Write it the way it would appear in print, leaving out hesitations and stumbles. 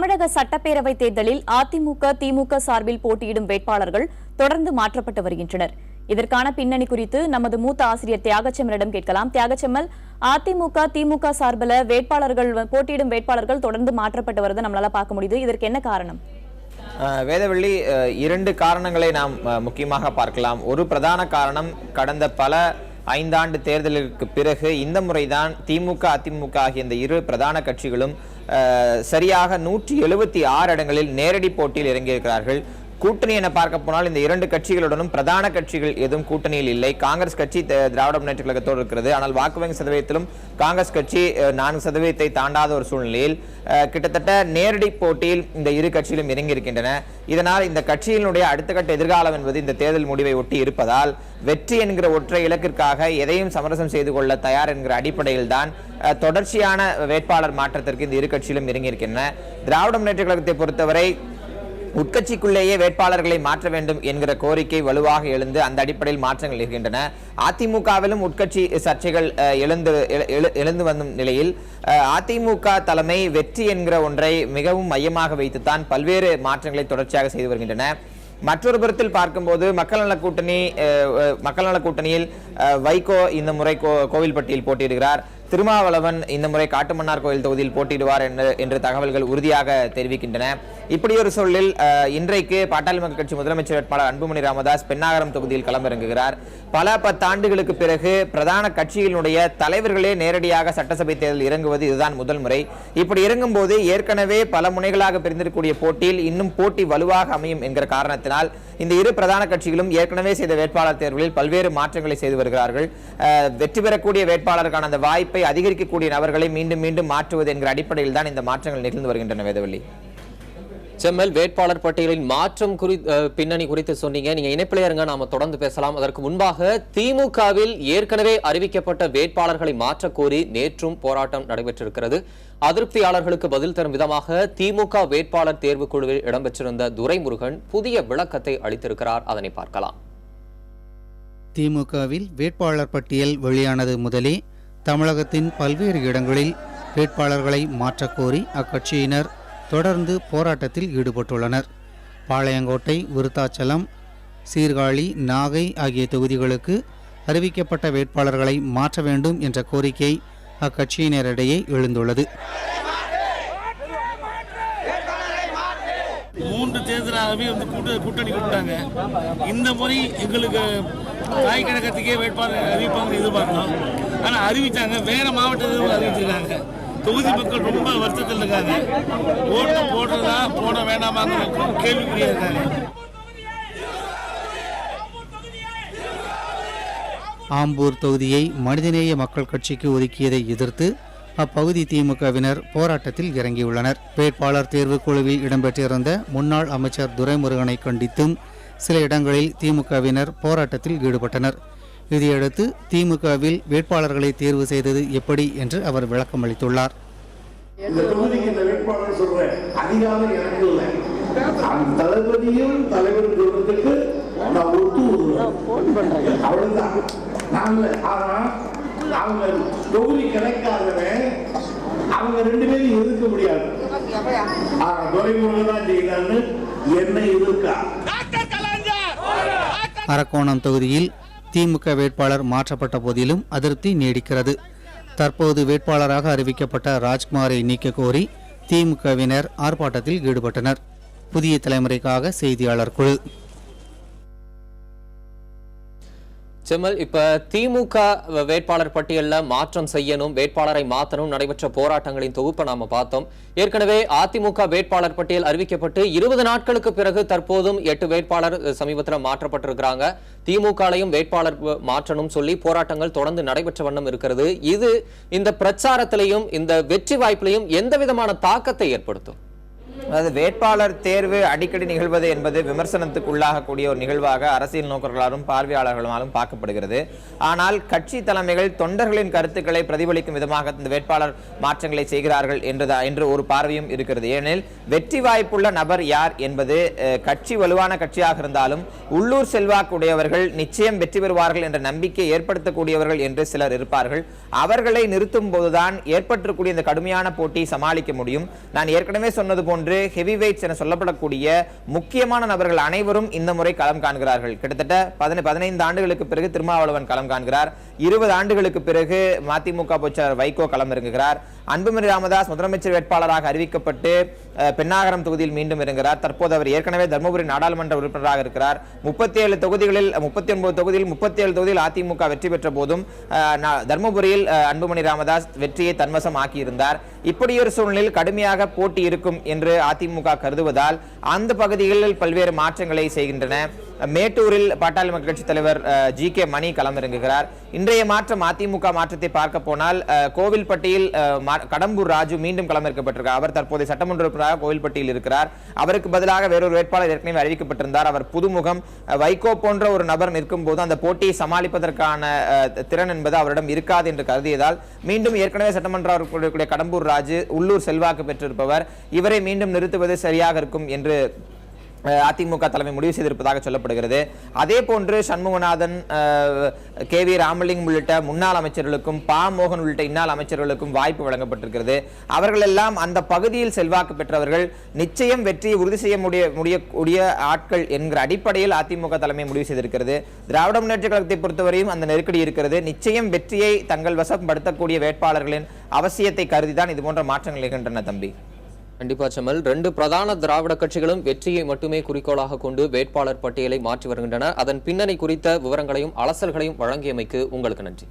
தமிழக சட்டப்பேரவை தேர்தலில் அதிமுக திமுக சார்பில் போட்டியிடும் வேட்பாளர்கள் தொடர்ந்து மாற்றப்பட்டு வருகின்றனர். இதற்கான பின்னணி குறித்து நமது மூத்த ஆசிரியர் தியாகச்செம்மலிடம் கேட்கலாம். தியாகச்செம்மல், அதிமுக திமுக சார்பில் போட்டியிடும் வேட்பாளர்கள் தொடர்ந்து மாற்றப்பட்டு வருவதை நம்மளால பார்க்க முடியுது. இதற்கு என்ன காரணம்? வேதவள்ளி, இரண்டு காரணங்களை நாம் முக்கியமாக பார்க்கலாம். ஒரு பிரதான காரணம், கடந்த பல 5 ஆண்டு தேர்தலுக்கு பிறகு இந்த முறைதான் திமுக அதிமுக ஆகிய இந்த இரு பிரதான கட்சிகளும் சரியாக 176 இடங்களில் நேரடி போட்டியில் இறங்கியிருக்கிறார்கள். கூட்டணி என பார்க்க போனால் இந்த இரண்டு கட்சிகளுடனும் பிரதான கட்சிகள் எதுவும் கூட்டணியில் இல்லை. காங்கிரஸ் கட்சி திராவிட முன்னேற்ற கழகத்தோடு இருக்கிறது. ஆனால் வாக்கு வங்கி சதவீதத்திலும் காங்கிரஸ் கட்சி 4% தாண்டாத ஒரு சூழ்நிலையில் கிட்டத்தட்ட நேரடி போட்டியில் இந்த இரு கட்சியிலும் இறங்கியிருக்கின்றன. இதனால் இந்த கட்சியினுடைய அடுத்த கட்ட எதிர்காலம் என்பது இந்த தேர்தல் முடிவை ஒட்டி இருப்பதால் வெற்றி என்கிற ஒற்றை இலக்கிற்காக எதையும் சமரசம் செய்து கொள்ள தயார் என்கிற அடிப்படையில் தான் தொடர்ச்சியான வேட்பாளர் மாற்றத்திற்கு இந்த இரு கட்சியிலும் இறங்கியிருக்கின்றன. திராவிட முன்னேற்ற கழகத்தை பொறுத்தவரை உட்கட்சிக்குள்ளேயே வேட்பாளர்களை மாற்ற வேண்டும் என்கிற கோரிக்கை வலுவாக எழுந்து அந்த அடிப்படையில் மாற்றங்கள் இருக்கின்றன. அதிமுகவிலும் உட்கட்சி சர்ச்சைகள் எழுந்து வந்த நிலையில் அதிமுக தலைமை வெற்றி என்கிற ஒன்றை மிகவும் மையமாக வைத்துத்தான் பல்வேறு மாற்றங்களை தொடர்ச்சியாக செய்து வருகின்றன. மற்றொரு புறத்தில் பார்க்கும்போது மக்கள் நல கூட்டணியில் வைகோ இந்த முறை கோவில்பட்டியில் போட்டியிடுகிறார். திருமாவளவன் இந்த முறை காட்டுமன்னார் கோயில் தொகுதியில் போட்டியிடுவார் என்று தகவல்கள் உறுதியாக தெரிவிக்கின்றன. இப்படி ஒரு சொல்லில் இன்றைக்கு பாட்டாளி மக்கள் கட்சி முதலமைச்சர் வேட்பாளர் அன்புமணி ராமதாஸ் பென்னாகரம் தொகுதியில் களமிறங்குகிறார். பல 10 ஆண்டுகளுக்கு பிறகு பிரதான கட்சியினுடைய தலைவர்களே நேரடியாக சட்டசபை தேர்தலில் இறங்குவது இதுதான் முதல் முறை. இப்படி இறங்கும் போது ஏற்கனவே பல முனைகளாக பிரிந்திருக்கக்கூடிய போட்டியில் இன்னும் போட்டி வலுவாக அமையும் என்கிற காரணத்தினால் இந்த இரு பிரதான கட்சிகளும் ஏற்கனவே செய்த வேட்பாளர் தேர்வுகளில் பல்வேறு மாற்றங்களை செய்து வருகிறார்கள். வெற்றி பெறக்கூடிய வேட்பாளருக்கான அந்த வாய்ப்பை அதிகரிக்கக்கூடிய நபர்களை மீண்டும் மீண்டும் மாற்றுவது என்கிற அடிப்படையில் தான் இந்த மாற்றங்கள் நிகழ்ந்து வருகின்றன. வேதவள்ளி, செம்மல், வேட்பாளர் பட்டியலின் மாற்றம் பின்னணி குறித்து சொன்னீங்க. நீங்க இணைப்பிலே இருங்க, நாம தொடர்ந்து பேசலாம். அதற்கு முன்பாக திமுகவில் ஏற்கனவே அறிவிக்கப்பட்ட வேட்பாளர்களை மாற்ற கோரி நேற்றும் போராட்டம் நடைபெற்றிருக்கிறது. அதிருப்தியாளர்களுக்கு பதில் தரும் விதமாக திமுக வேட்பாளர் தேர்வு குழுவில் இடம்பெற்றிருந்த துரைமுருகன் புதிய விளக்கத்தை அளித்திருக்கிறார். அதனை பார்க்கலாம். திமுகவில் வேட்பாளர் பட்டியல் வெளியானது முதலே தமிழகத்தின் பல்வேறு இடங்களில் வேட்பாளர்களை மாற்றக்கோரி அக்கட்சியினர் தொடர்ந்து போராட்டத்தில் ஈடுபட்டுள்ளனர். பாளையங்கோட்டை, விருத்தாச்சலம், சீர்காழி, நாகை ஆகிய தொகுதிகளுக்கு அறிவிக்கப்பட்ட வேட்பாளர்களை மாற்ற வேண்டும் என்ற கோரிக்கை அக்கட்சியினரிடையே எழுந்துள்ளது. 3 தேர்தலாகவே கூட்டணி கூப்பிட்டாங்க. இந்த முறை எங்களுக்கு தாய் கழகத்துக்கே வேட்பாளர் அறிவிப்பாங்க எதிர்பார்க்கலாம். ஆனால் அறிவித்தாங்க, வேற மாவட்டத்தில் அறிவிச்சிருக்காங்க. தொகுதி மக்கள் ரொம்ப வருத்தத்தில் இருக்காங்க. ஓட்டு போடுறதா போட வேண்டாமாங்கிற கேள்விக்குறியா இருக்காங்க. ஆம்பூர் தொகுதியை மனிதநேய மக்கள் கட்சிக்கு ஒதுக்கியதை எதிர்த்து அப்பகுதி திமுகவினர் போராட்டத்தில் இறங்கியுள்ளனர். வேட்பாளர் தேர்வு குழுவில் இடம்பெற்றிருந்த முன்னாள் அமைச்சர் துரைமுருகனை கண்டித்தும் சில இடங்களில் திமுகவினர் போராட்டத்தில் ஈடுபட்டனர். இதையடுத்து திமுகவில் வேட்பாளர்களை தேர்வு செய்தது எப்படி என்று அவர் விளக்கம் அளித்துள்ளார். தளபதியும் தலைவர் சொல்றதுக்கு நான் அவங்க தொகுதி கிடைக்காதவன் அவங்க 2 பேரும் எதிர்க்க முடியாது. துரைமுருகன் தான் செய்யலான்னு என்ன எதிர்க்கா. அரக்கோணம் தொகுதியில் திமுக வேட்பாளர் மாற்றப்பட்ட போதிலும் அதிருப்தி நீடிக்கிறது. தற்போது வேட்பாளராக அறிவிக்கப்பட்ட ராஜ்குமாரை நீக்க கோரி திமுகவினர் ஆர்ப்பாட்டத்தில் ஈடுபட்டனர். புதிய தலைமுறைக்காக செய்தியாளர் குழு. செம்மல், இப்ப திமுக வேட்பாளர் பட்டியலில் மாற்றம் செய்யணும், வேட்பாளரை மாற்றணும் நடைபெற்ற போராட்டங்களின் தொகுப்பை நாம பார்த்தோம். ஏற்கனவே அதிமுக வேட்பாளர் பட்டியல் அறிவிக்கப்பட்டு 20 நாட்களுக்கு பிறகு தற்போதும் 8 வேட்பாளர் சமீபத்தில் மாற்றப்பட்டிருக்கிறாங்க. திமுகலையும் வேட்பாளர் மாற்றணும் சொல்லி போராட்டங்கள் தொடர்ந்து நடைபெற்ற வண்ணம் இருக்கிறது. இது இந்த பிரச்சாரத்திலையும் இந்த வெற்றி வாய்ப்பிலையும் எந்த விதமான தாக்கத்தை ஏற்படுத்தும்? அதாவது வேட்பாளர் தேர்வு அடிக்கடி நிகழ்வது என்பது விமர்சனத்துக்கு உள்ளாகக்கூடிய ஒரு நிகழ்வாக அரசியல் நோக்கர்களாலும் பார்வையாளர்களாலும் பார்க்கப்படுகிறது. ஆனால் கட்சி தலைமைகள் தொண்டர்களின் கருத்துக்களை பிரதிபலிக்கும் விதமாக இந்த வேட்பாளர் மாற்றங்களை செய்கிறார்கள் என்று ஒரு பார்வையும் இருக்கிறது. ஏனெனில் வெற்றி வாய்ப்புள்ள நபர் யார் என்பது கட்சி வலுவான கட்சியாக இருந்தாலும் உள்ளூர் செல்வாக்குடையவர்கள் நிச்சயம் வெற்றி பெறுவார்கள் என்ற நம்பிக்கை ஏற்படுத்தக்கூடியவர்கள் என்று சிலர் இருப்பார்கள். அவர்களை நிறுத்தும் போதுதான் ஏற்பட்டிருக்கூடிய இந்த கடுமையான போட்டியை சமாளிக்க முடியும். நான் ஏற்கனவே சொன்னது போன்று போன்று ஹெவி வெயிட்ஸ் என சொல்லப்படக்கூடிய முக்கியமான நபர்கள் அனைவரும் இந்த முறை களம் காண்கிறார்கள். கிட்டத்தட்ட 15 ஆண்டுகளுக்கு பிறகு திருமாவளவன் களம் காண்கிறார். 20 ஆண்டுகளுக்கு பிறகு மதிமுக பொதுச்செயலாளர் வைகோ களம் இறங்குகிறார். அன்புமணி ராமதாஸ் முதலமைச்சர் வேட்பாளராக அறிவிக்கப்பட்டு பென்னாகரம் தொகுதியில் மீண்டும் இறங்குகிறார். தற்போது அவர் ஏற்கனவே தர்மபுரி நாடாளுமன்ற உறுப்பினராக இருக்கிறார். 37 தொகுதிகளில் 39 தொகுதியில் 37 தொகுதியில் அதிமுக வெற்றி பெற்ற போதும் தர்மபுரியில் அன்புமணி ராமதாஸ் வெற்றியை தன்வசம் ஆக்கியிருந்தார். இப்படியொரு சூழ்நிலையில் கடுமையாக போட்டி இருக்கும் என்று அதிமுக கருதுவதால் அந்த பகுதிகளில் பல்வேறு மாற்றங்களை செய்கின்றன. மேட்டூரில் பாட்டாளி மக்கள் கட்சி தலைவர் GK மணி களமிறங்குகிறார். இன்றைய மாற்றம் அதிமுக மாற்றத்தை பார்க்க போனால் கோவில்பட்டியில் கடம்பூர் ராஜு மீண்டும் களமிறக்கப்பட்டிருக்கிறார். அவர் தற்போதைய சட்டமன்ற உறுப்பினராக கோவில்பட்டியில் இருக்கிறார். அவருக்கு பதிலாக வேறொரு வேட்பாளர் ஏற்கனவே அறிவிக்கப்பட்டிருந்தார். அவர் புதுமுகம். வைகோ போன்ற ஒரு நபர் நிற்கும் போது அந்த போட்டியை சமாளிப்பதற்கான திறன் என்பது அவரிடம் இருக்காது என்று கருதியதால் மீண்டும் ஏற்கனவே சட்டமன்ற உறுப்பினர் கடம்பூர் ராஜு உள்ளூர் செல்வாக்கு பெற்றிருப்பவர், இவரை மீண்டும் நிறுத்துவது சரியாக இருக்கும் என்று அதிமுக தலைமை முடிவு செய்திருப்பதாக சொல்லப்படுகிறது. அதே போன்று சண்முகநாதன், KV ராமலிங்கம் உள்ளிட்ட முன்னாள் அமைச்சர்களுக்கும் மோகன் உள்ளிட்ட இன்னாள் அமைச்சர்களுக்கும் வாய்ப்பு வழங்கப்பட்டிருக்கிறது. அவர்கள் எல்லாம் அந்த பகுதியில் செல்வாக்கு பெற்றவர்கள், நிச்சயம் வெற்றியை உறுதி செய்ய முடியக்கூடிய ஆட்கள் என்கிற அடிப்படையில் அதிமுக தலைமை முடிவு செய்திருக்கிறது. திராவிட முன்னேற்ற கழகத்தை பொறுத்தவரையும் அந்த நெருக்கடி இருக்கிறது. நிச்சயம் வெற்றியை தங்கள் வசப்படுத்தக்கூடிய வேட்பாளர்களின் அவசியத்தை கருதிதான் இது போன்ற மாற்றங்கள் நிகழ்கின்றன. தம்பி, கண்டிப்பா செம்மல், 2 பிரதான திராவிட கட்சிகளும் வெற்றியை மட்டுமே குறிக்கோளாக கொண்டு வேட்பாளர் பட்டியலை மாற்றி வருகின்றன. அதன் பின்னணி குறித்த விவரங்களையும் அலசல்களையும் வழங்கியமைக்கு உங்களுக்கு நன்றி.